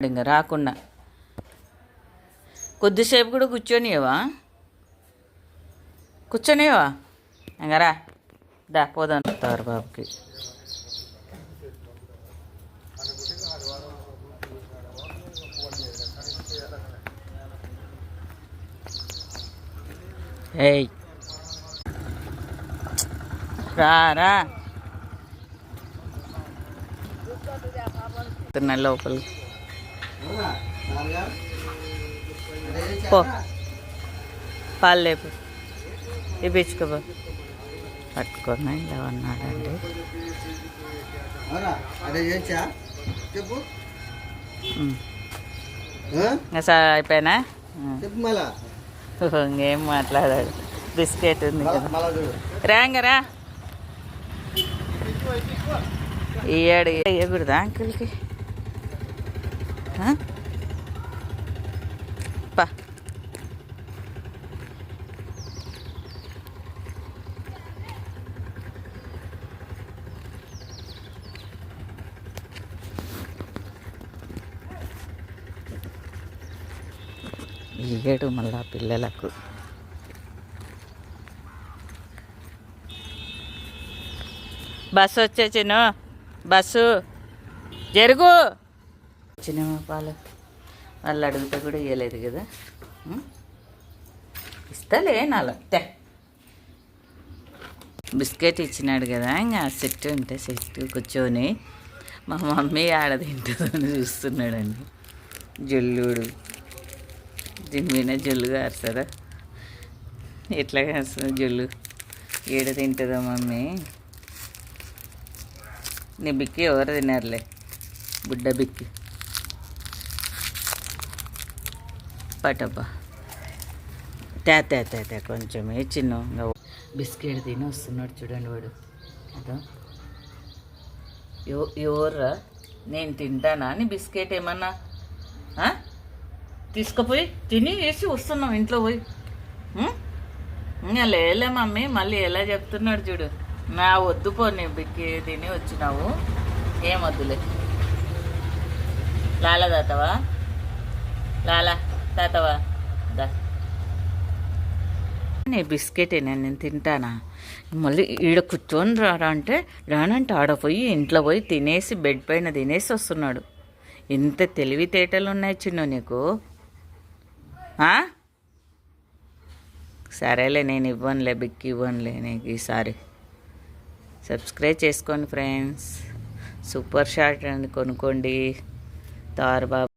ఇంకా రాకుండా కొద్దిసేపు కూడా కూర్చొనివా ఇంకా రా దా పోదంటారు బాబుకి. ఏయ్ రా రా లోపల పో పాలు లేపు ఇప్పించుకోబో పట్టుకొని ఇలా ఉన్నాడండి. అయిపోయినా ఇంకేం మాట్లాడాడు. బిస్కెట్ ఉంది కదా రాంగరా ఇయ్యాడు ఇవ్వకూడదా అంకుల్కి పా. ఇయ్యాడు మళ్ళా పిల్లలకు. బస్సు వచ్చేసాను, బస్సు జరుగు. చిన్న పాలు వాళ్ళు అడిగితే కూడా ఇవ్వలేదు కదా. ఇస్తాలే నాలుగు బిస్కెట్ ఇచ్చినాడు కదా. ఇంకా సెట్ ఉంటే సెట్ కూర్చొని మా మమ్మీ ఆడ తింటుందని చూస్తున్నాడండి. జల్లుడు దీని మీద జల్లు కారుస్తారా? ఎట్లా కాస్తుంది జల్లు? ఏడ తింటుందా మమ్మీ? నీ బిక్కి ఎవరు తిన్నారులే, బుడ్డ బిక్కి. పటబ్బా తే కొంచెమే చిన్న బిస్కెట్ తిని వస్తున్నాడు చూడండి వాడు. అదో ఎవర్రా? నేను తింటానా నీ బిస్కెట్? ఏమన్నా తీసుకుపోయి తిని వేసి వస్తున్నావు ఇంట్లో పోయి. ఇంకా లేలే మమ్మీ, మళ్ళీ ఎలా చెప్తున్నాడు చూడు. నా వద్దు పో, నీ బిక్కి తిని వచ్చినావు, ఏం వద్దులే. లాల తాతవా? లాలా తాతవా దా. నీ బిస్కెటే నేను తింటానా? మళ్ళీ ఈడ కూర్చొని రారా అంటే రానంటే ఆడపోయి ఇంట్లో పోయి తినేసి బెడ్ పైన తినేసి వస్తున్నాడు. ఇంత తెలివితేటలు ఉన్నాయి చిన్న నీకు. సరేలే నేను ఇవ్వనులే, బిక్కి ఇవ్వనులే నీకు ఈసారి. సబ్స్క్రైబ్ చేసుకోండి ఫ్రెండ్స్. సూపర్ షాట్ అని కొనుక్కోండి. తారు బాబు.